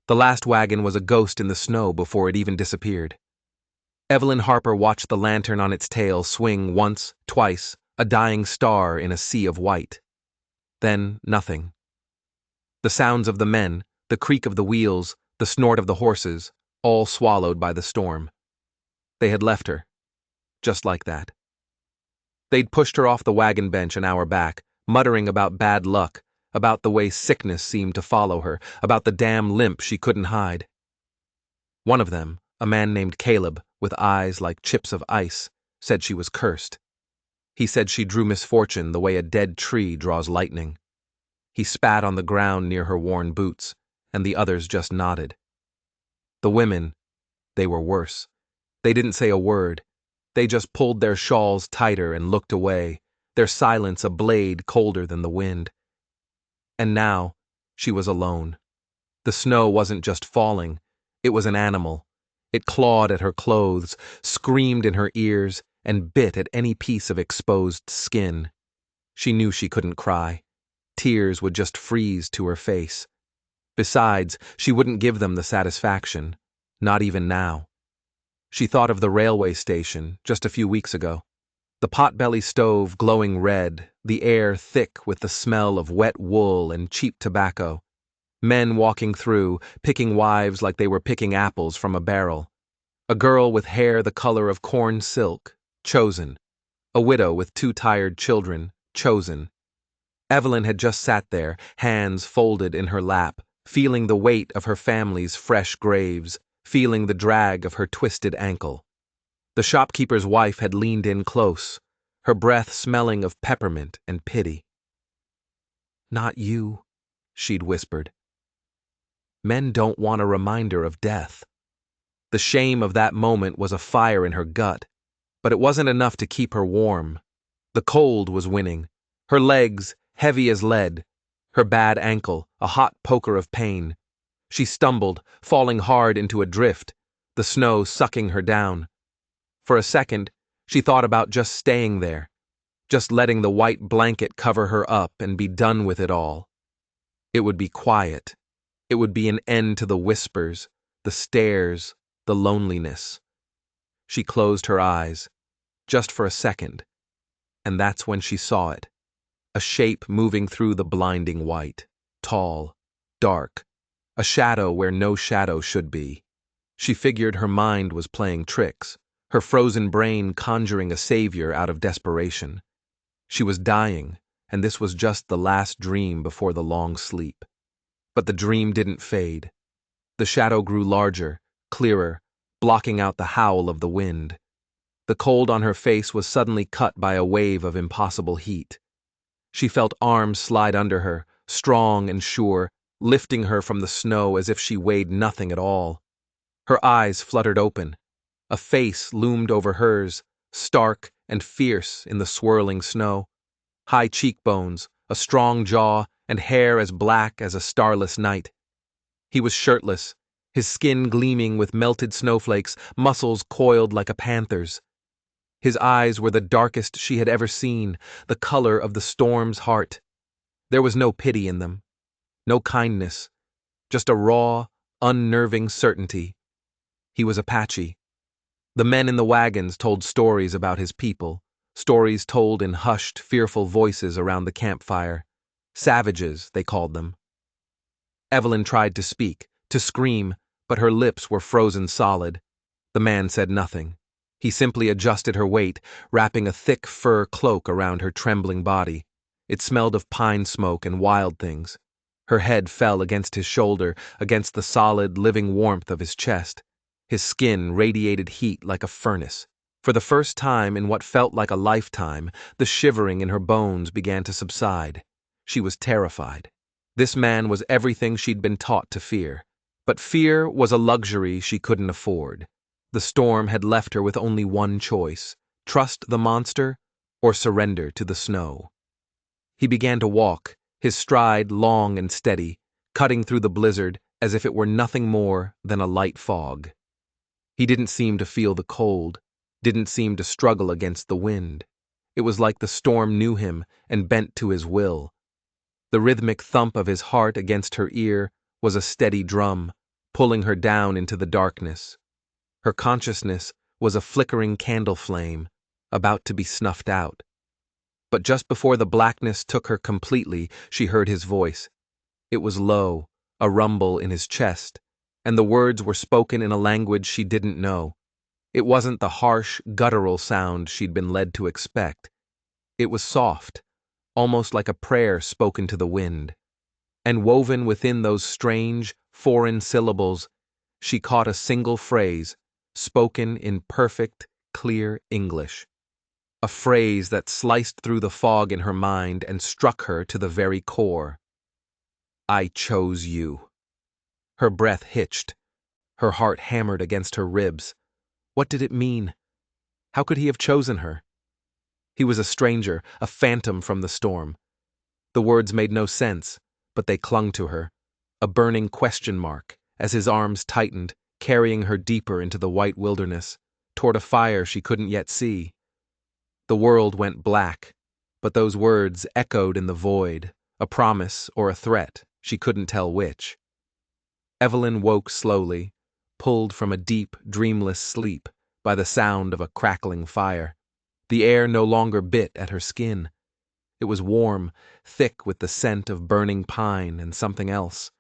The last wagon was a ghost in the snow before it even disappeared. Evelyn Harper watched the lantern on its tail swing once, twice, a dying star in a sea of white. Then nothing. The sounds of the men, the creak of the wheels, the snort of the horses, all swallowed by the storm. They had left her. Just like that. They'd pushed her off the wagon bench an hour back, muttering about bad luck, about the way sickness seemed to follow her, about the damn limp she couldn't hide. One of them, a man named Caleb, with eyes like chips of ice, said she was cursed. He said she drew misfortune the way a dead tree draws lightning. He spat on the ground near her worn boots, and the others just nodded. The women, they were worse. They didn't say a word. They just pulled their shawls tighter and looked away, their silence a blade colder than the wind. And now, she was alone. The snow wasn't just falling, it was an animal. It clawed at her clothes, screamed in her ears, and bit at any piece of exposed skin. She knew she couldn't cry. Tears would just freeze to her face. Besides, she wouldn't give them the satisfaction, not even now. She thought of the railway station just a few weeks ago. The potbelly stove glowing red, the air thick with the smell of wet wool and cheap tobacco. Men walking through, picking wives like they were picking apples from a barrel. A girl with hair the color of corn silk, chosen. A widow with 2 tired children, chosen. Evelyn had just sat there, hands folded in her lap, feeling the weight of her family's fresh graves, feeling the drag of her twisted ankle. The shopkeeper's wife had leaned in close, her breath smelling of peppermint and pity. "Not you," she'd whispered. Men don't want a reminder of death. The shame of that moment was a fire in her gut, but it wasn't enough to keep her warm. The cold was winning, her legs heavy as lead, her bad ankle a hot poker of pain. She stumbled, falling hard into a drift, the snow sucking her down. For a second, she thought about just staying there, just letting the white blanket cover her up and be done with it all. It would be quiet. It would be an end to the whispers, the stares, the loneliness. She closed her eyes, just for a second, and that's when she saw it. A shape moving through the blinding white, tall, dark, a shadow where no shadow should be. She figured her mind was playing tricks, her frozen brain conjuring a savior out of desperation. She was dying, and this was just the last dream before the long sleep. But the dream didn't fade. The shadow grew larger, clearer, blocking out the howl of the wind. The cold on her face was suddenly cut by a wave of impossible heat. She felt arms slide under her, strong and sure, lifting her from the snow as if she weighed nothing at all. Her eyes fluttered open. A face loomed over hers, stark and fierce in the swirling snow. High cheekbones, a strong jaw, and hair as black as a starless night. He was shirtless, his skin gleaming with melted snowflakes, muscles coiled like a panther's. His eyes were the darkest she had ever seen, the color of the storm's heart. There was no pity in them, no kindness, just a raw, unnerving certainty. He was Apache. The men in the wagons told stories about his people, stories told in hushed, fearful voices around the campfire. Savages, they called them. Evelyn tried to speak, to scream, but her lips were frozen solid. The man said nothing. He simply adjusted her weight, wrapping a thick fur cloak around her trembling body. It smelled of pine smoke and wild things. Her head fell against his shoulder, against the solid, living warmth of his chest. His skin radiated heat like a furnace. For the first time in what felt like a lifetime, the shivering in her bones began to subside. She was terrified. This man was everything she'd been taught to fear. But fear was a luxury she couldn't afford. The storm had left her with only one choice: trust the monster or surrender to the snow. He began to walk, his stride long and steady, cutting through the blizzard as if it were nothing more than a light fog. He didn't seem to feel the cold, didn't seem to struggle against the wind. It was like the storm knew him and bent to his will. The rhythmic thump of his heart against her ear was a steady drum, pulling her down into the darkness. Her consciousness was a flickering candle flame, about to be snuffed out. But just before the blackness took her completely, she heard his voice. It was low, a rumble in his chest, and the words were spoken in a language she didn't know. It wasn't the harsh, guttural sound she'd been led to expect. It was soft, almost like a prayer spoken to the wind. And woven within those strange, foreign syllables, she caught a single phrase, spoken in perfect, clear English. A phrase that sliced through the fog in her mind and struck her to the very core. I chose you. Her breath hitched. Her heart hammered against her ribs. What did it mean? How could he have chosen her? He was a stranger, a phantom from the storm. The words made no sense, but they clung to her, a burning question mark, as his arms tightened, carrying her deeper into the white wilderness, toward a fire she couldn't yet see. The world went black, but those words echoed in the void, a promise or a threat, she couldn't tell which. Evelyn woke slowly, pulled from a deep, dreamless sleep by the sound of a crackling fire. The air no longer bit at her skin. It was warm, thick with the scent of burning pine and something else.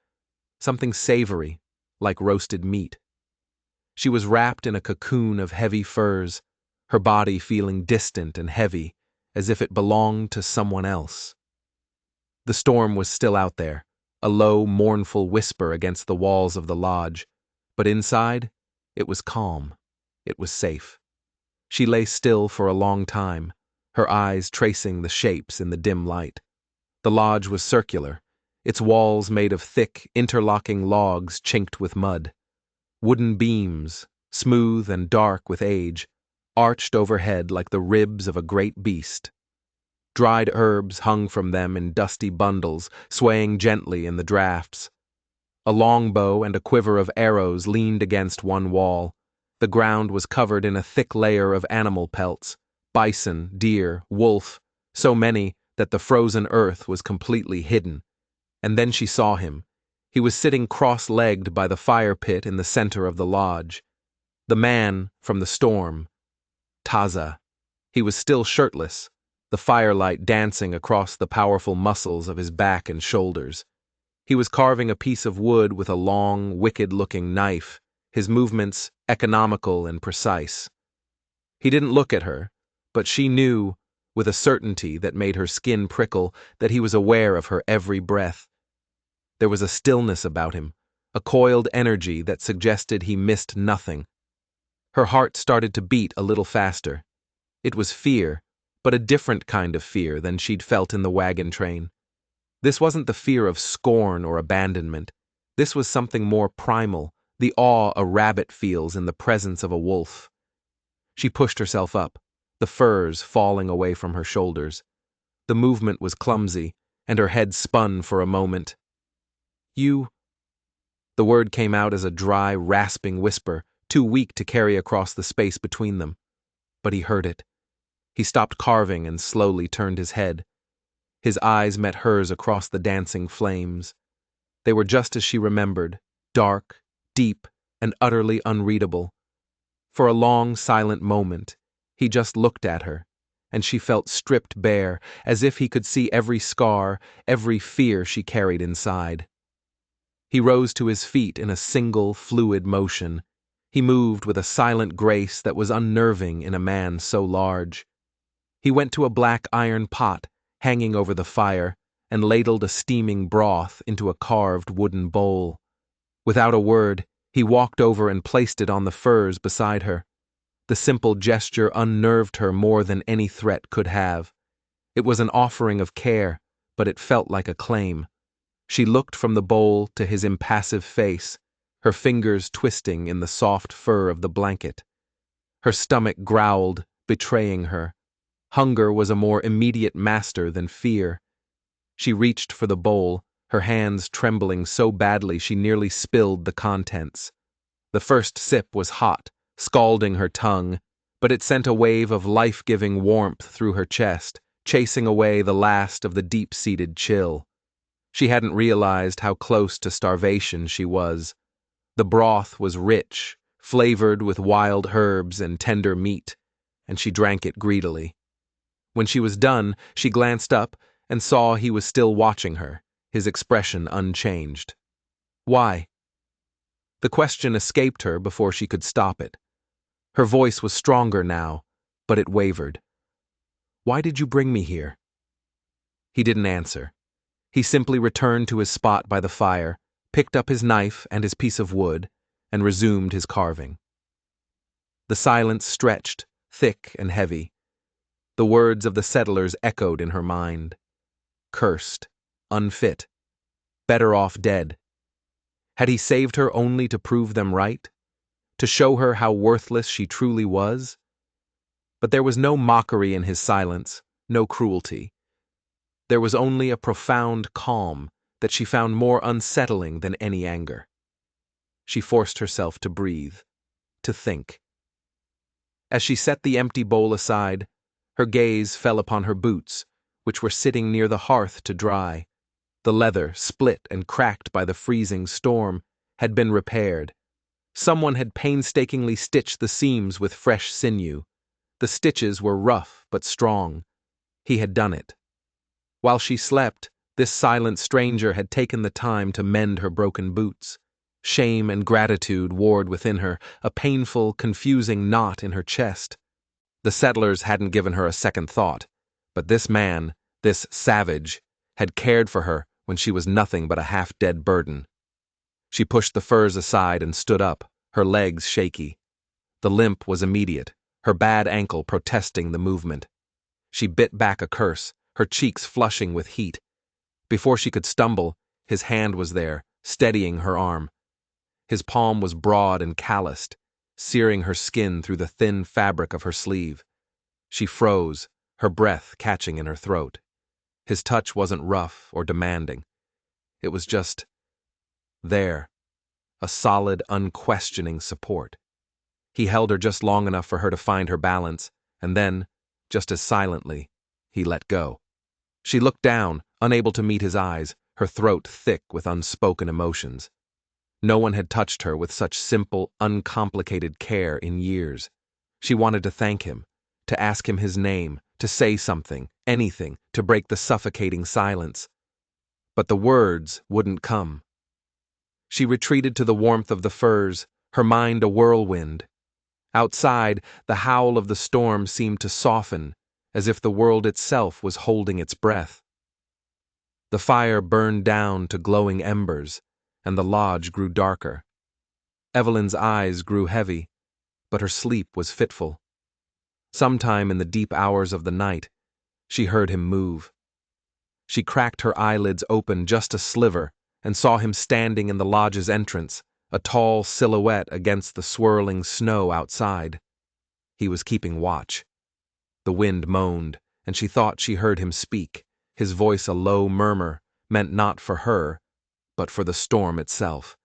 Something savory, like roasted meat. She was wrapped in a cocoon of heavy furs, her body feeling distant and heavy, as if it belonged to someone else. The storm was still out there, a low, mournful whisper against the walls of the lodge, but inside, it was calm. It was safe. She lay still for a long time, her eyes tracing the shapes in the dim light. The lodge was circular, its walls made of thick, interlocking logs chinked with mud. Wooden beams, smooth and dark with age, arched overhead like the ribs of a great beast. Dried herbs hung from them in dusty bundles, swaying gently in the drafts. A longbow and a quiver of arrows leaned against one wall. The ground was covered in a thick layer of animal pelts, bison, deer, wolf, so many that the frozen earth was completely hidden. And then she saw him. He was sitting cross-legged by the fire pit in the center of the lodge. The man from the storm. Taza. He was still shirtless, the firelight dancing across the powerful muscles of his back and shoulders. He was carving a piece of wood with a long, wicked-looking knife, his movements economical and precise. He didn't look at her, but she knew, with a certainty that made her skin prickle, that he was aware of her every breath. There was a stillness about him, a coiled energy that suggested he missed nothing. Her heart started to beat a little faster. It was fear, but a different kind of fear than she'd felt in the wagon train. This wasn't the fear of scorn or abandonment. This was something more primal, the awe a rabbit feels in the presence of a wolf. She pushed herself up, the furs falling away from her shoulders. The movement was clumsy, and her head spun for a moment. You... The word came out as a dry, rasping whisper, too weak to carry across the space between them. But he heard it. He stopped carving and slowly turned his head. His eyes met hers across the dancing flames. They were just as she remembered, dark, deep, and utterly unreadable. For a long, silent moment, he just looked at her, and she felt stripped bare, as if he could see every scar, every fear she carried inside. He rose to his feet in a single, fluid motion. He moved with a silent grace that was unnerving in a man so large. He went to a black iron pot, hanging over the fire, and ladled a steaming broth into a carved wooden bowl. Without a word, he walked over and placed it on the furs beside her. The simple gesture unnerved her more than any threat could have. It was an offering of care, but it felt like a claim. She looked from the bowl to his impassive face, her fingers twisting in the soft fur of the blanket. Her stomach growled, betraying her. Hunger was a more immediate master than fear. She reached for the bowl, her hands trembling so badly she nearly spilled the contents. The first sip was hot, scalding her tongue, but it sent a wave of life-giving warmth through her chest, chasing away the last of the deep-seated chill. She hadn't realized how close to starvation she was. The broth was rich, flavored with wild herbs and tender meat, and she drank it greedily. When she was done, she glanced up and saw he was still watching her, his expression unchanged. Why? The question escaped her before she could stop it. Her voice was stronger now, but it wavered. Why did you bring me here? He didn't answer. He simply returned to his spot by the fire, picked up his knife and his piece of wood, and resumed his carving. The silence stretched, thick and heavy. The words of the settlers echoed in her mind. Cursed, unfit, better off dead. Had he saved her only to prove them right? To show her how worthless she truly was? But there was no mockery in his silence, no cruelty. There was only a profound calm that she found more unsettling than any anger. She forced herself to breathe, to think. As she set the empty bowl aside, her gaze fell upon her boots, which were sitting near the hearth to dry. The leather, split and cracked by the freezing storm, had been repaired. Someone had painstakingly stitched the seams with fresh sinew. The stitches were rough but strong. He had done it. While she slept, this silent stranger had taken the time to mend her broken boots. Shame and gratitude warred within her, a painful, confusing knot in her chest. The settlers hadn't given her a second thought, but this man, this savage, had cared for her when she was nothing but a half-dead burden. She pushed the furs aside and stood up, her legs shaky. The limp was immediate, her bad ankle protesting the movement. She bit back a curse, her cheeks flushing with heat. Before she could stumble, his hand was there, steadying her arm. His palm was broad and calloused, searing her skin through the thin fabric of her sleeve. She froze, her breath catching in her throat. His touch wasn't rough or demanding. It was just there, a solid, unquestioning support. He held her just long enough for her to find her balance, and then, just as silently, he let go. She looked down, unable to meet his eyes, her throat thick with unspoken emotions. No one had touched her with such simple, uncomplicated care in years. She wanted to thank him, to ask him his name, to say something, anything, to break the suffocating silence. But the words wouldn't come. She retreated to the warmth of the furs, her mind a whirlwind. Outside, the howl of the storm seemed to soften, as if the world itself was holding its breath. The fire burned down to glowing embers, and the lodge grew darker. Evelyn's eyes grew heavy, but her sleep was fitful. Sometime in the deep hours of the night, she heard him move. She cracked her eyelids open just a sliver and saw him standing in the lodge's entrance, a tall silhouette against the swirling snow outside. He was keeping watch. The wind moaned, and she thought she heard him speak, his voice a low murmur, meant not for her, but for the storm itself.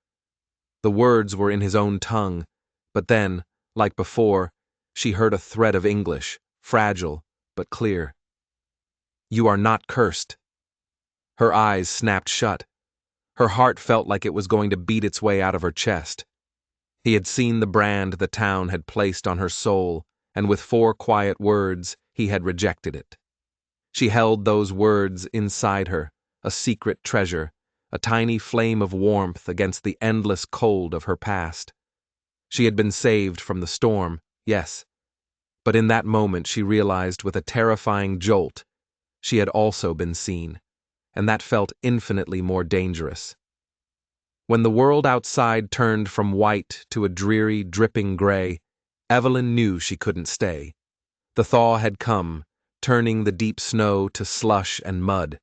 The words were in his own tongue, but then, like before, she heard a thread of English, fragile but clear. "You are not cursed." Her eyes snapped shut. Her heart felt like it was going to beat its way out of her chest. He had seen the brand the town had placed on her soul, and with 4 quiet words, he had rejected it. She held those words inside her, a secret treasure, a tiny flame of warmth against the endless cold of her past. She had been saved from the storm, yes, but in that moment she realized with a terrifying jolt she had also been seen, and that felt infinitely more dangerous. When the world outside turned from white to a dreary, dripping gray, Evelyn knew she couldn't stay. The thaw had come, turning the deep snow to slush and mud.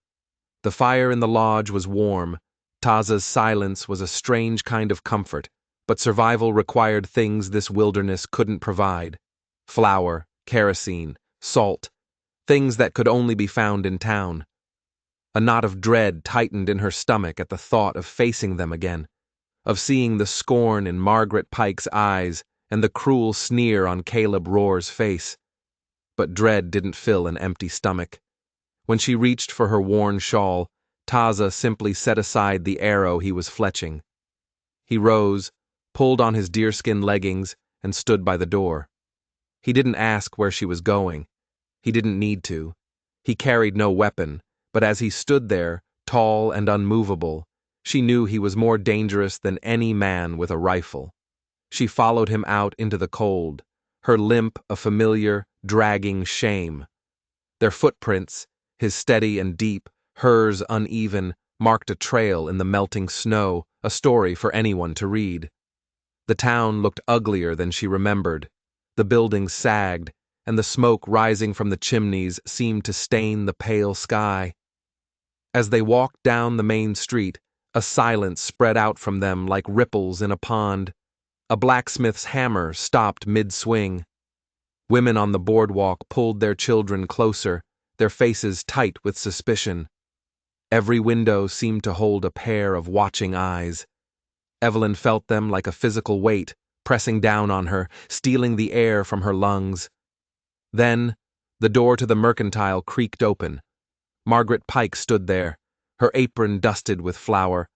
The fire in the lodge was warm. Taza's silence was a strange kind of comfort, but survival required things this wilderness couldn't provide. Flour, kerosene, salt, things that could only be found in town. A knot of dread tightened in her stomach at the thought of facing them again, of seeing the scorn in Margaret Pike's eyes and the cruel sneer on Caleb Roar's face. But dread didn't fill an empty stomach. When she reached for her worn shawl, Taza simply set aside the arrow he was fletching. He rose, pulled on his deerskin leggings, and stood by the door. He didn't ask where she was going. He didn't need to. He carried no weapon, but as he stood there, tall and unmovable, she knew he was more dangerous than any man with a rifle. She followed him out into the cold, her limp a familiar, dragging shame. Their footprints, his steady and deep, hers uneven, marked a trail in the melting snow, a story for anyone to read. The town looked uglier than she remembered. The buildings sagged, and the smoke rising from the chimneys seemed to stain the pale sky. As they walked down the main street, a silence spread out from them like ripples in a pond. A blacksmith's hammer stopped mid-swing. Women on the boardwalk pulled their children closer, their faces tight with suspicion. Every window seemed to hold a pair of watching eyes. Evelyn felt them like a physical weight, pressing down on her, stealing the air from her lungs. Then, the door to the mercantile creaked open. Margaret Pike stood there, her apron dusted with flour,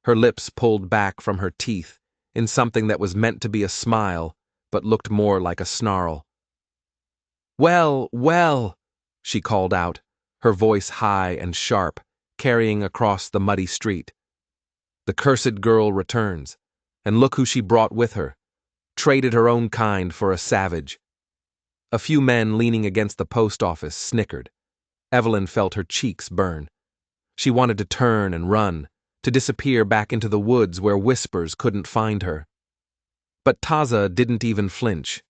her lips pulled back from her teeth, in something that was meant to be a smile, but looked more like a snarl. "Well, well," she called out, her voice high and sharp, carrying across the muddy street. "The cursed girl returns, and look who she brought with her, traded her own kind for a savage." A few men leaning against the post office snickered. Evelyn felt her cheeks burn. She wanted to turn and run, to disappear back into the woods where whispers couldn't find her. But Taza didn't even flinch.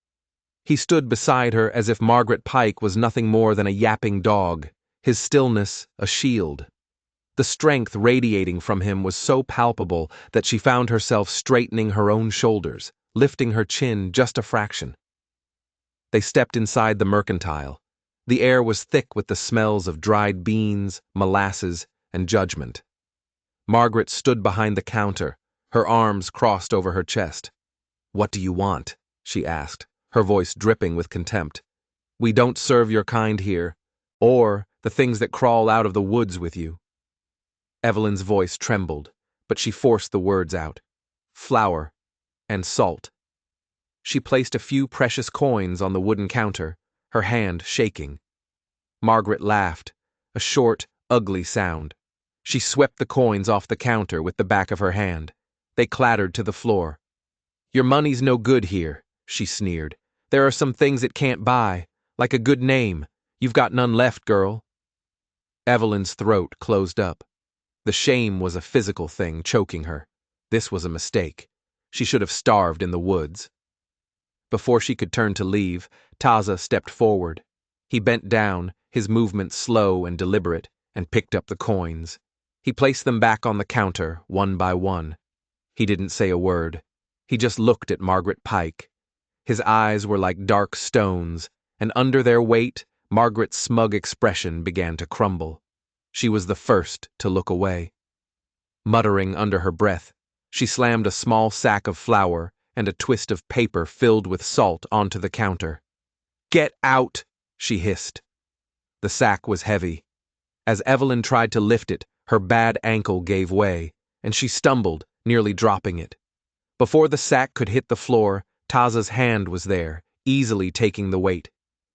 He stood beside her as if Margaret Pike was nothing more than a yapping dog, his stillness a shield. The strength radiating from him was so palpable that she found herself straightening her own shoulders, lifting her chin just a fraction. They stepped inside the mercantile. The air was thick with the smells of dried beans, molasses, and judgment. Margaret stood behind the counter, her arms crossed over her chest. "What do you want?" she asked, her voice dripping with contempt. "We don't serve your kind here, or the things that crawl out of the woods with you." Evelyn's voice trembled, but she forced the words out. "Flour and salt." She placed a few precious coins on the wooden counter, her hand shaking. Margaret laughed, a short, ugly sound. She swept the coins off the counter with the back of her hand. They clattered to the floor. "Your money's no good here," she sneered. "There are some things it can't buy, like a good name. You've got none left, girl." Evelyn's throat closed up. The shame was a physical thing choking her. This was a mistake. She should have starved in the woods. Before she could turn to leave, Taza stepped forward. He bent down, his movements slow and deliberate, and picked up the coins. He placed them back on the counter, one by one. He didn't say a word. He just looked at Margaret Pike. His eyes were like dark stones, and under their weight, Margaret's smug expression began to crumble. She was the first to look away. Muttering under her breath, she slammed a small sack of flour and a twist of paper filled with salt onto the counter. "Get out!" she hissed. The sack was heavy. As Evelyn tried to lift it, her bad ankle gave way, and she stumbled, nearly dropping it. Before the sack could hit the floor, Taza's hand was there, easily taking the weight.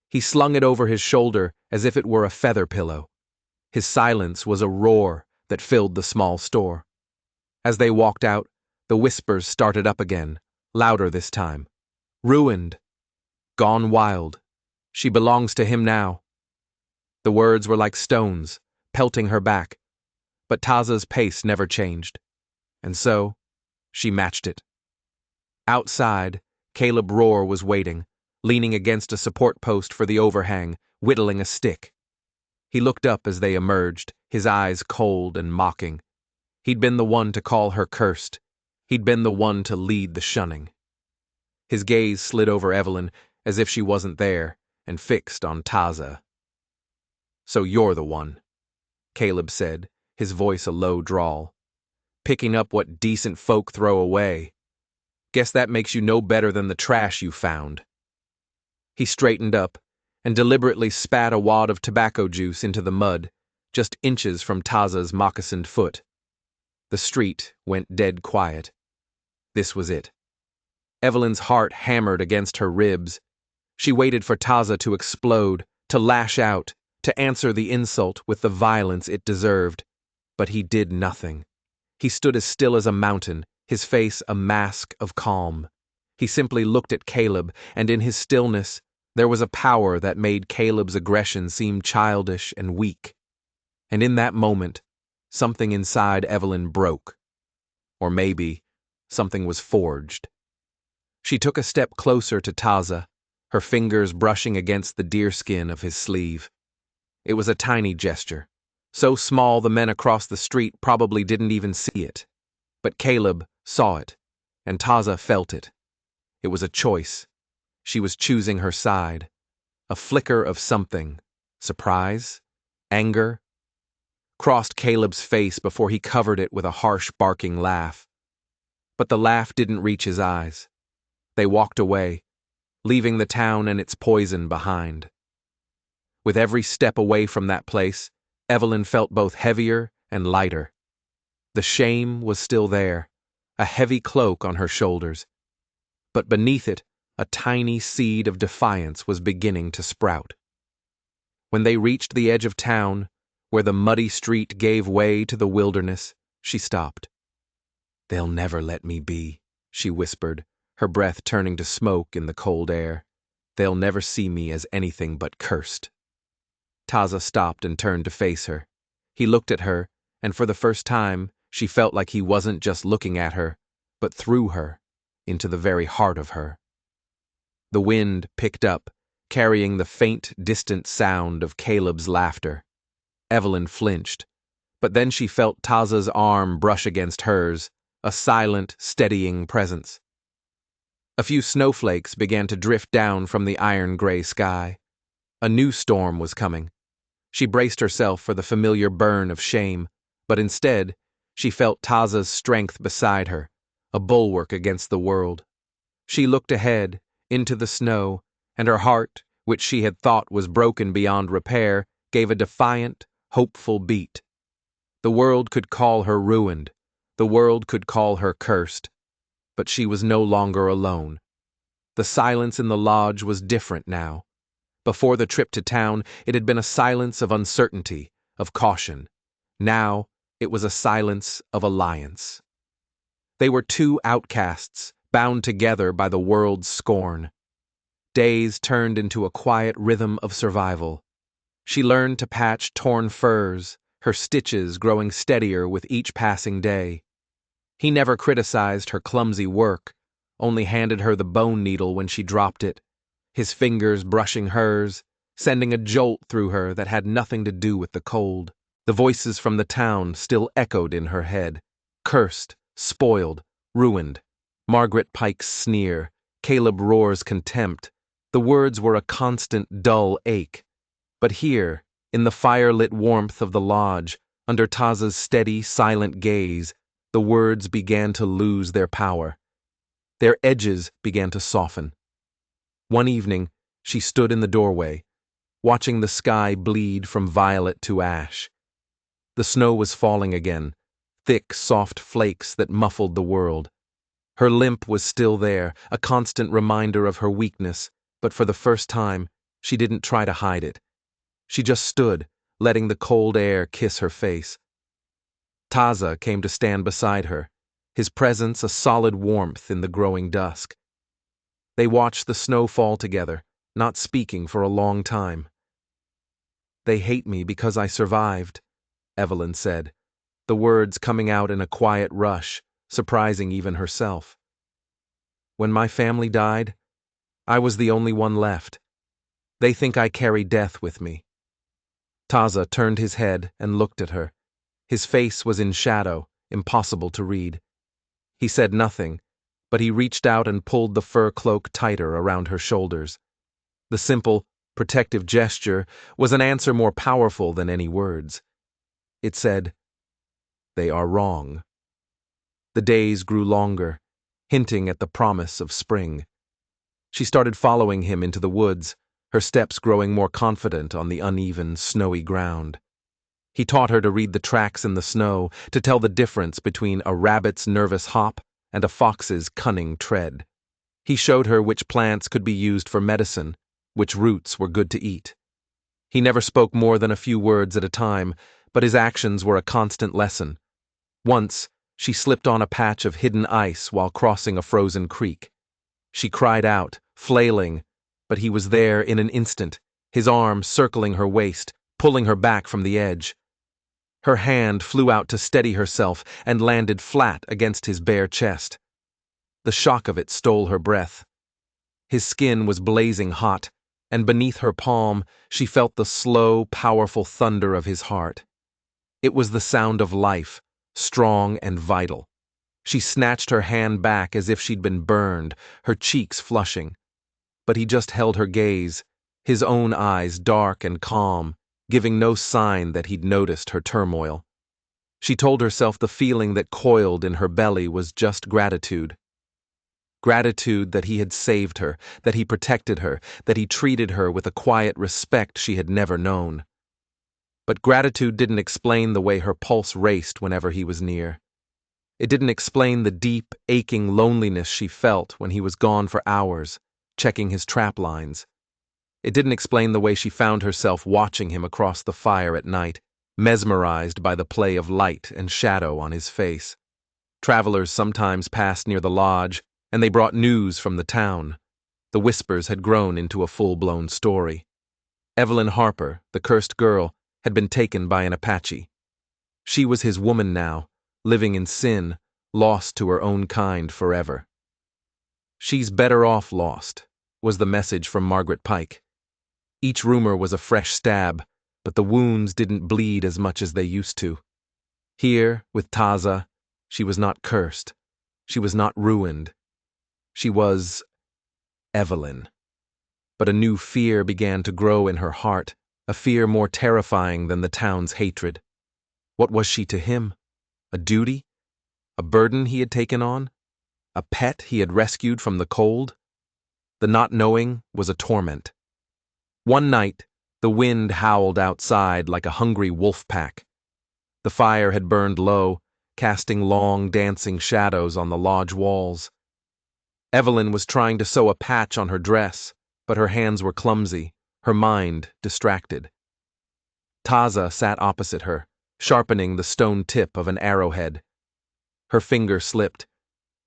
He slung it over his shoulder as if it were a feather pillow. His silence was a roar that filled the small store. As they walked out, the whispers started up again, louder this time. "Ruined. Gone wild. She belongs to him now." The words were like stones, pelting her back, but Taza's pace never changed. And so, she matched it. Outside, Caleb Rohr was waiting, leaning against a support post for the overhang, whittling a stick. He looked up as they emerged, his eyes cold and mocking. He'd been the one to call her cursed. He'd been the one to lead the shunning. His gaze slid over Evelyn as if she wasn't there, and fixed on Taza. "So you're the one," Caleb said, his voice a low drawl. "Picking up what decent folk throw away. Guess that makes you no better than the trash you found." He straightened up and deliberately spat a wad of tobacco juice into the mud, just inches from Taza's moccasined foot. The street went dead quiet. This was it. Evelyn's heart hammered against her ribs. She waited for Taza to explode, to lash out, to answer the insult with the violence it deserved. But he did nothing. He stood as still as a mountain, his face a mask of calm. He simply looked at Caleb, and in his stillness, there was a power that made Caleb's aggression seem childish and weak. And in that moment, something inside Evelyn broke. Or maybe, something was forged. She took a step closer to Taza, her fingers brushing against the deerskin of his sleeve. It was a tiny gesture, so small the men across the street probably didn't even see it. But Caleb saw it, and Taza felt it. It was a choice. She was choosing her side. A flicker of something, surprise, anger, crossed Caleb's face before he covered it with a harsh barking laugh. But the laugh didn't reach his eyes. They walked away, leaving the town and its poison behind. With every step away from that place, Evelyn felt both heavier and lighter. The shame was still there, a heavy cloak on her shoulders. But beneath it, a tiny seed of defiance was beginning to sprout. When they reached the edge of town, where the muddy street gave way to the wilderness, she stopped. "They'll never let me be," she whispered, her breath turning to smoke in the cold air. "They'll never see me as anything but cursed." Taza stopped and turned to face her. He looked at her, and for the first time, she felt like he wasn't just looking at her, but through her, into the very heart of her. The wind picked up, carrying the faint, distant sound of Caleb's laughter. Evelyn flinched, but then she felt Taza's arm brush against hers, a silent, steadying presence. A few snowflakes began to drift down from the iron-gray sky. A new storm was coming. She braced herself for the familiar burn of shame, but instead, she felt Taza's strength beside her, a bulwark against the world. She looked ahead, into the snow, and her heart, which she had thought was broken beyond repair, gave a defiant, hopeful beat. The world could call her ruined, the world could call her cursed, but she was no longer alone. The silence in the lodge was different now. Before the trip to town, it had been a silence of uncertainty, of caution. Now, it was a silence of alliance. They were two outcasts, bound together by the world's scorn. Days turned into a quiet rhythm of survival. She learned to patch torn furs, her stitches growing steadier with each passing day. He never criticized her clumsy work, only handed her the bone needle when she dropped it, his fingers brushing hers, sending a jolt through her that had nothing to do with the cold. The voices from the town still echoed in her head. Cursed, spoiled, ruined. Margaret Pike's sneer, Caleb Roar's contempt. The words were a constant, dull ache. But here, in the fire-lit warmth of the lodge, under Taza's steady, silent gaze, the words began to lose their power. Their edges began to soften. One evening, she stood in the doorway, watching the sky bleed from violet to ash. The snow was falling again, thick, soft flakes that muffled the world. Her limp was still there, a constant reminder of her weakness, but for the first time, she didn't try to hide it. She just stood, letting the cold air kiss her face. Taza came to stand beside her, his presence a solid warmth in the growing dusk. They watched the snow fall together, not speaking for a long time. "They hate me because I survived," Evelyn said, the words coming out in a quiet rush, surprising even herself. "When my family died, I was the only one left. They think I carry death with me." Taza turned his head and looked at her. His face was in shadow, impossible to read. He said nothing, but he reached out and pulled the fur cloak tighter around her shoulders. The simple, protective gesture was an answer more powerful than any words. It said, "They are wrong." The days grew longer, hinting at the promise of spring. She started following him into the woods, her steps growing more confident on the uneven, snowy ground. He taught her to read the tracks in the snow, to tell the difference between a rabbit's nervous hop and a fox's cunning tread. He showed her which plants could be used for medicine, which roots were good to eat. He never spoke more than a few words at a time, but his actions were a constant lesson. Once, she slipped on a patch of hidden ice while crossing a frozen creek. She cried out, flailing, but he was there in an instant, his arm circling her waist, pulling her back from the edge. Her hand flew out to steady herself and landed flat against his bare chest. The shock of it stole her breath. His skin was blazing hot, and beneath her palm she felt the slow, powerful thunder of his heart. It was the sound of life, strong and vital. She snatched her hand back as if she'd been burned, her cheeks flushing. But he just held her gaze, his own eyes dark and calm, giving no sign that he'd noticed her turmoil. She told herself the feeling that coiled in her belly was just gratitude. Gratitude that he had saved her, that he protected her, that he treated her with a quiet respect she had never known. But gratitude didn't explain the way her pulse raced whenever he was near. It didn't explain the deep, aching loneliness she felt when he was gone for hours, checking his trap lines. It didn't explain the way she found herself watching him across the fire at night, mesmerized by the play of light and shadow on his face. Travelers sometimes passed near the lodge, and they brought news from the town. The whispers had grown into a full-blown story. Evelyn Harper, the cursed girl, had been taken by an Apache. She was his woman now, living in sin, lost to her own kind forever. "She's better off lost," was the message from Margaret Pike. Each rumor was a fresh stab, but the wounds didn't bleed as much as they used to. Here, with Taza, she was not cursed. She was not ruined. She was Evelyn. But a new fear began to grow in her heart, a fear more terrifying than the town's hatred. What was she to him? A duty? A burden he had taken on? A pet he had rescued from the cold? The not knowing was a torment. One night, the wind howled outside like a hungry wolf pack. The fire had burned low, casting long, dancing shadows on the lodge walls. Evelyn was trying to sew a patch on her dress, but her hands were clumsy, her mind distracted. Taza sat opposite her, sharpening the stone tip of an arrowhead. Her finger slipped.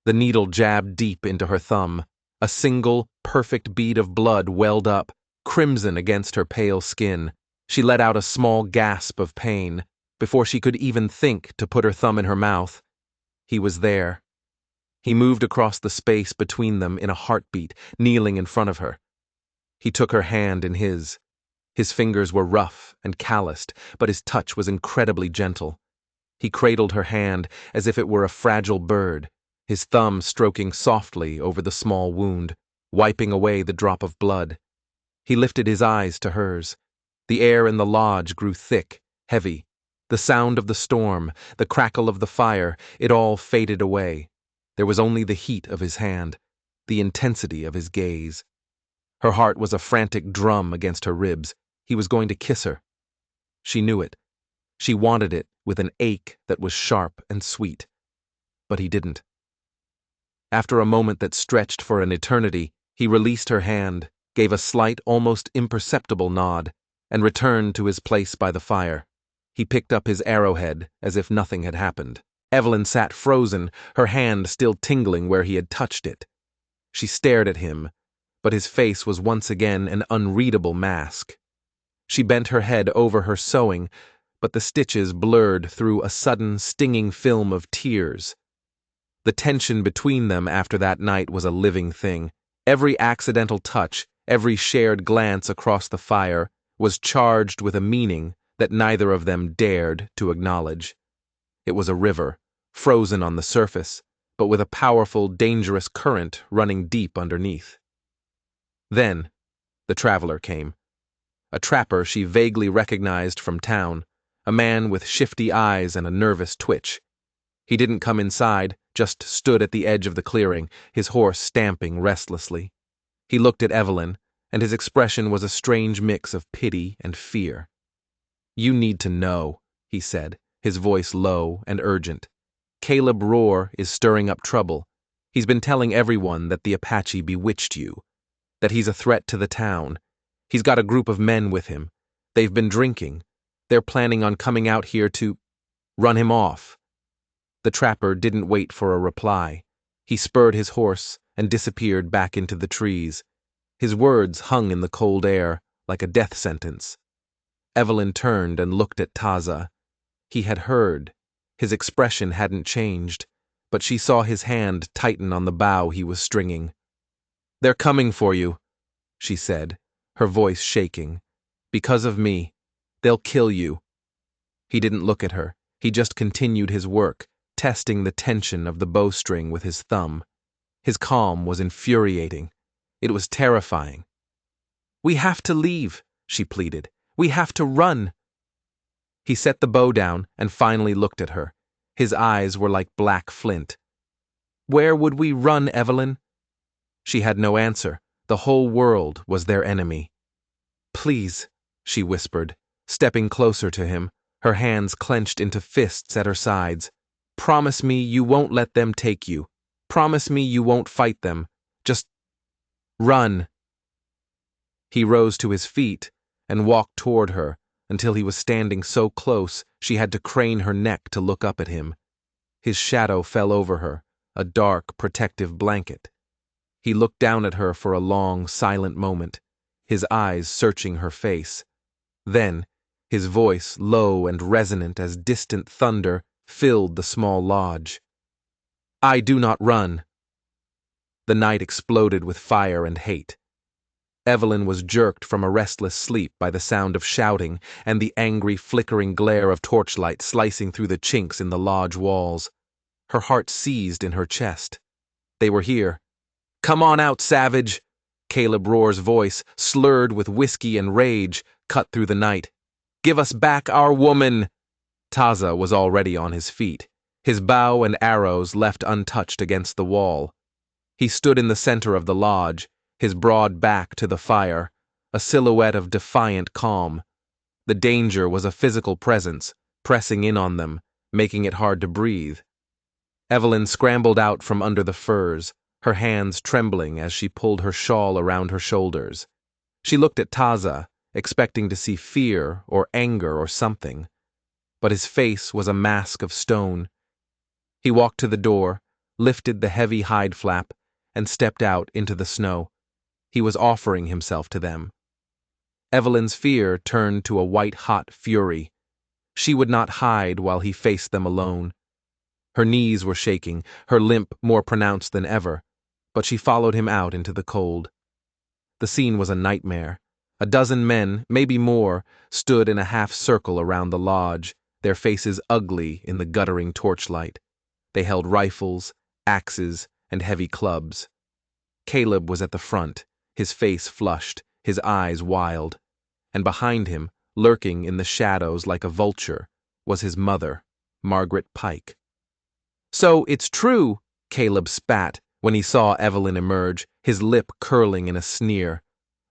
The needle jabbed deep into her thumb. A single, perfect bead of blood welled up, crimson against her pale skin. She let out a small gasp of pain. Before she could even think to put her thumb in her mouth, he was there. He moved across the space between them in a heartbeat, kneeling in front of her. He took her hand in his. His fingers were rough and calloused, but his touch was incredibly gentle. He cradled her hand as if it were a fragile bird, his thumb stroking softly over the small wound, wiping away the drop of blood. He lifted his eyes to hers. The air in the lodge grew thick, heavy. The sound of the storm, the crackle of the fire, it all faded away. There was only the heat of his hand, the intensity of his gaze. Her heart was a frantic drum against her ribs. He was going to kiss her. She knew it. She wanted it with an ache that was sharp and sweet. But he didn't. After a moment that stretched for an eternity, he released her hand, gave a slight, almost imperceptible nod, and returned to his place by the fire. He picked up his arrowhead as if nothing had happened. Evelyn sat frozen, her hand still tingling where he had touched it. She stared at him, but his face was once again an unreadable mask. She bent her head over her sewing, but the stitches blurred through a sudden, stinging film of tears. The tension between them after that night was a living thing. Every accidental touch, every shared glance across the fire, was charged with a meaning that neither of them dared to acknowledge. It was a river, frozen on the surface, but with a powerful, dangerous current running deep underneath. Then, the traveler came. A trapper she vaguely recognized from town, a man with shifty eyes and a nervous twitch. He didn't come inside, just stood at the edge of the clearing, his horse stamping restlessly. He looked at Evelyn, and his expression was a strange mix of pity and fear. "You need to know," he said, his voice low and urgent. "Caleb Rohr is stirring up trouble. He's been telling everyone that the Apache bewitched you, that he's a threat to the town. He's got a group of men with him. They've been drinking. They're planning on coming out here to run him off." The trapper didn't wait for a reply. He spurred his horse and disappeared back into the trees. His words hung in the cold air like a death sentence. Evelyn turned and looked at Taza. He had heard. His expression hadn't changed, but she saw his hand tighten on the bow he was stringing. "They're coming for you," she said, her voice shaking. "Because of me. They'll kill you." He didn't look at her. He just continued his work, testing the tension of the bowstring with his thumb. His calm was infuriating. It was terrifying. "We have to leave," she pleaded. "We have to run." He set the bow down and finally looked at her. His eyes were like black flint. "Where would we run, Evelyn?" She had no answer. The whole world was their enemy. "Please," she whispered, stepping closer to him, her hands clenched into fists at her sides. "Promise me you won't let them take you. Promise me you won't fight them. Just run." He rose to his feet and walked toward her until he was standing so close she had to crane her neck to look up at him. His shadow fell over her, a dark, protective blanket. He looked down at her for a long, silent moment, his eyes searching her face. Then, his voice, low and resonant as distant thunder, filled the small lodge. "I do not run." The night exploded with fire and hate. Evelyn was jerked from a restless sleep by the sound of shouting and the angry, flickering glare of torchlight slicing through the chinks in the lodge walls. Her heart seized in her chest. They were here. "Come on out, savage!" Caleb Roar's voice, slurred with whiskey and rage, cut through the night. "Give us back our woman!" Taza was already on his feet, his bow and arrows left untouched against the wall. He stood in the center of the lodge, his broad back to the fire, a silhouette of defiant calm. The danger was a physical presence, pressing in on them, making it hard to breathe. Evelyn scrambled out from under the firs, her hands trembling as she pulled her shawl around her shoulders. She looked at Taza, expecting to see fear or anger or something. But his face was a mask of stone. He walked to the door, lifted the heavy hide flap, and stepped out into the snow. He was offering himself to them. Evelyn's fear turned to a white-hot fury. She would not hide while he faced them alone. Her knees were shaking, her limp more pronounced than ever, but she followed him out into the cold. The scene was a nightmare. A dozen men, maybe more, stood in a half-circle around the lodge, their faces ugly in the guttering torchlight. They held rifles, axes, and heavy clubs. Caleb was at the front, his face flushed, his eyes wild. And behind him, lurking in the shadows like a vulture, was his mother, Margaret Pike. "So it's true," Caleb spat when he saw Evelyn emerge, his lip curling in a sneer.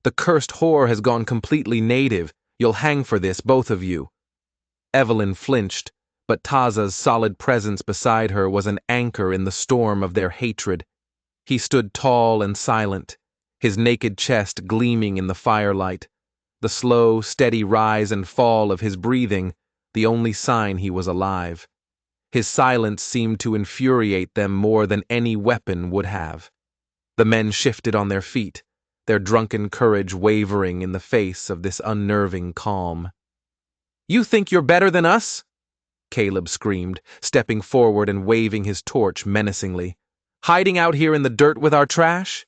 "The cursed whore has gone completely native. You'll hang for this, both of you." Evelyn flinched, but Taza's solid presence beside her was an anchor in the storm of their hatred. He stood tall and silent, his naked chest gleaming in the firelight, the slow, steady rise and fall of his breathing, the only sign he was alive. His silence seemed to infuriate them more than any weapon would have. The men shifted on their feet, their drunken courage wavering in the face of this unnerving calm. "You think you're better than us?" Caleb screamed, stepping forward and waving his torch menacingly. "Hiding out here in the dirt with our trash?"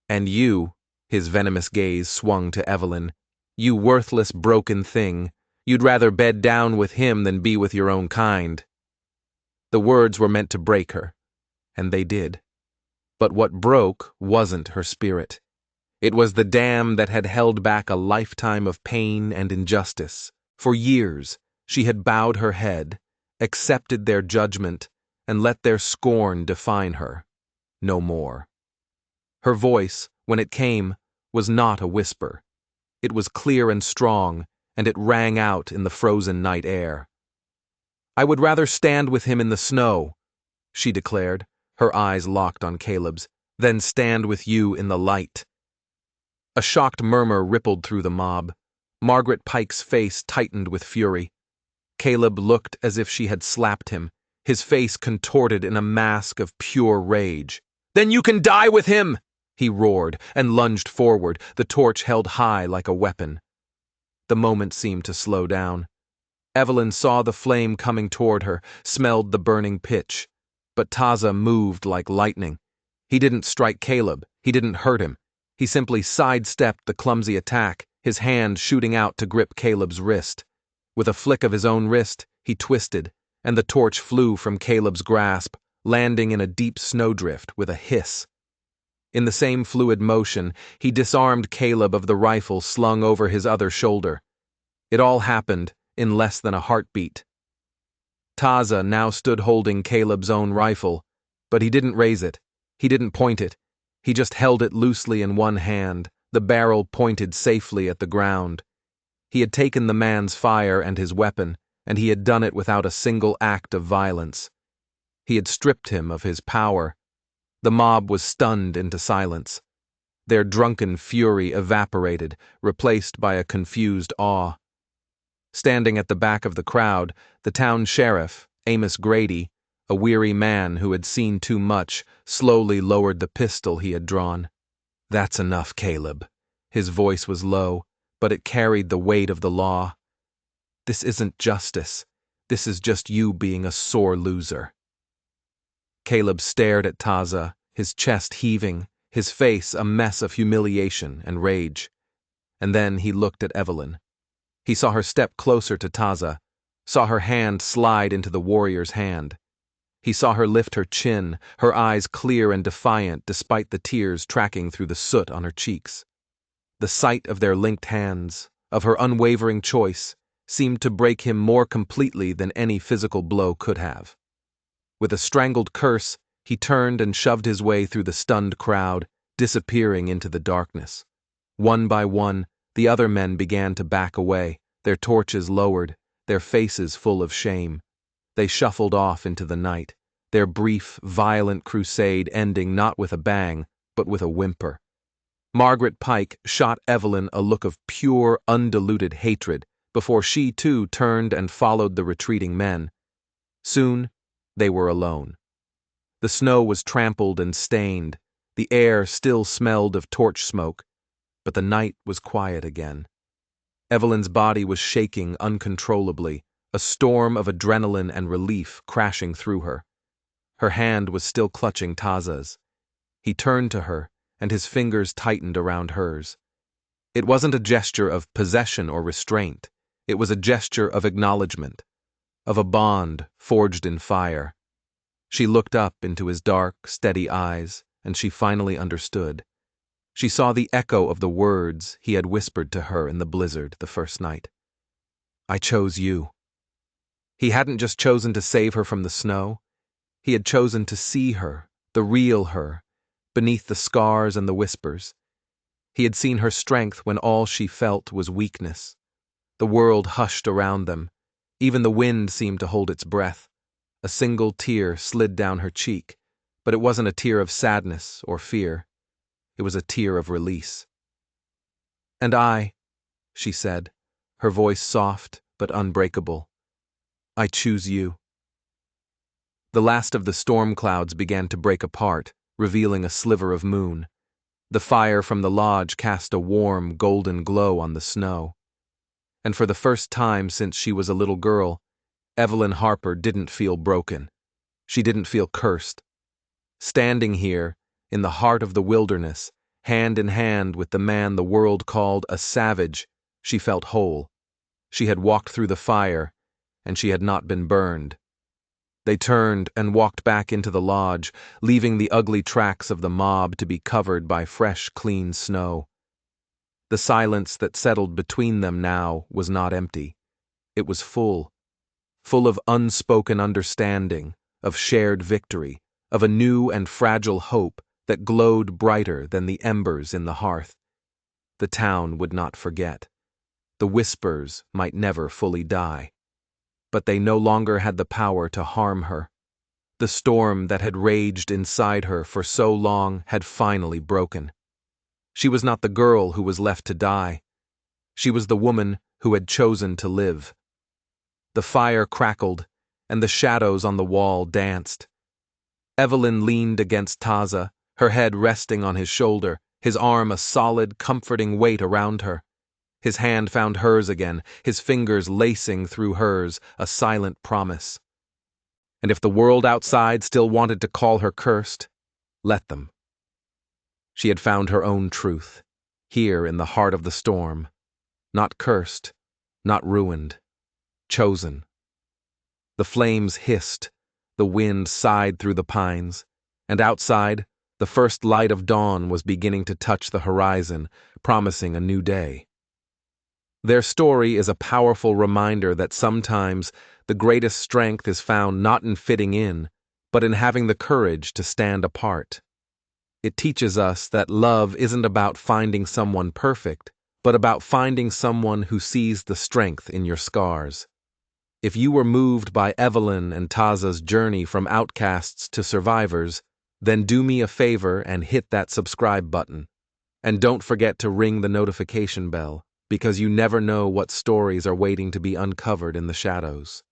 "And you," his venomous gaze swung to Evelyn, "you worthless, broken thing. You'd rather bed down with him than be with your own kind." The words were meant to break her, and they did. But what broke wasn't her spirit. It was the dam that had held back a lifetime of pain and injustice. For years, she had bowed her head, accepted their judgment, and let their scorn define her. No more. Her voice, when it came, was not a whisper. It was clear and strong, and it rang out in the frozen night air. "I would rather stand with him in the snow," she declared, her eyes locked on Caleb's, "then stand with you in the light." A shocked murmur rippled through the mob. Margaret Pike's face tightened with fury. Caleb looked as if she had slapped him, his face contorted in a mask of pure rage. "Then you can die with him!" he roared, and lunged forward, the torch held high like a weapon. The moment seemed to slow down. Evelyn saw the flame coming toward her, smelled the burning pitch. But Taza moved like lightning. He didn't strike Caleb, he didn't hurt him. He simply sidestepped the clumsy attack, his hand shooting out to grip Caleb's wrist. With a flick of his own wrist, he twisted, and the torch flew from Caleb's grasp, landing in a deep snowdrift with a hiss. In the same fluid motion, he disarmed Caleb of the rifle slung over his other shoulder. It all happened in less than a heartbeat. Taza now stood holding Caleb's own rifle, but he didn't raise it. He didn't point it. He just held it loosely in one hand, the barrel pointed safely at the ground. He had taken the man's fire and his weapon, and he had done it without a single act of violence. He had stripped him of his power. The mob was stunned into silence. Their drunken fury evaporated, replaced by a confused awe. Standing at the back of the crowd, the town sheriff, Amos Grady, a weary man who had seen too much, slowly lowered the pistol he had drawn. "That's enough, Caleb." His voice was low, but it carried the weight of the law. "This isn't justice. This is just you being a sore loser." Caleb stared at Taza, his chest heaving, his face a mess of humiliation and rage. And then he looked at Evelyn. He saw her step closer to Taza, saw her hand slide into the warrior's hand. He saw her lift her chin, her eyes clear and defiant despite the tears tracking through the soot on her cheeks. The sight of their linked hands, of her unwavering choice, seemed to break him more completely than any physical blow could have. With a strangled curse, he turned and shoved his way through the stunned crowd, disappearing into the darkness. One by one, the other men began to back away, their torches lowered, their faces full of shame. They shuffled off into the night, their brief, violent crusade ending not with a bang, but with a whimper. Margaret Pike shot Evelyn a look of pure, undiluted hatred before she too turned and followed the retreating men. Soon, they were alone. The snow was trampled and stained, the air still smelled of torch smoke, but the night was quiet again. Evelyn's body was shaking uncontrollably, a storm of adrenaline and relief crashing through her. Her hand was still clutching Taza's. He turned to her, and his fingers tightened around hers. It wasn't a gesture of possession or restraint. It was a gesture of acknowledgement, of a bond forged in fire. She looked up into his dark, steady eyes, and she finally understood. She saw the echo of the words he had whispered to her in the blizzard the first night. "I chose you." He hadn't just chosen to save her from the snow. He had chosen to see her, the real her, beneath the scars and the whispers. He had seen her strength when all she felt was weakness. The world hushed around them. Even the wind seemed to hold its breath. A single tear slid down her cheek, but it wasn't a tear of sadness or fear. It was a tear of release. "And I," she said, her voice soft but unbreakable, "I choose you." The last of the storm clouds began to break apart, revealing a sliver of moon. The fire from the lodge cast a warm, golden glow on the snow. And for the first time since she was a little girl, Evelyn Harper didn't feel broken. She didn't feel cursed. Standing here, in the heart of the wilderness, hand in hand with the man the world called a savage, she felt whole. She had walked through the fire, and she had not been burned. They turned and walked back into the lodge, leaving the ugly tracks of the mob to be covered by fresh, clean snow. The silence that settled between them now was not empty. It was full of unspoken understanding, of shared victory, of a new and fragile hope that glowed brighter than the embers in the hearth. The town would not forget. The whispers might never fully die. But they no longer had the power to harm her. The storm that had raged inside her for so long had finally broken. She was not the girl who was left to die. She was the woman who had chosen to live. The fire crackled, and the shadows on the wall danced. Evelyn leaned against Taza, her head resting on his shoulder, his arm a solid, comforting weight around her. His hand found hers again, his fingers lacing through hers, a silent promise. And if the world outside still wanted to call her cursed, let them. She had found her own truth, here in the heart of the storm. Not cursed, not ruined, chosen. The flames hissed, the wind sighed through the pines, and outside, the first light of dawn was beginning to touch the horizon, promising a new day. Their story is a powerful reminder that sometimes the greatest strength is found not in fitting in, but in having the courage to stand apart. It teaches us that love isn't about finding someone perfect, but about finding someone who sees the strength in your scars. If you were moved by Evelyn and Taza's journey from outcasts to survivors, then do me a favor and hit that subscribe button. And don't forget to ring the notification bell, because you never know what stories are waiting to be uncovered in the shadows.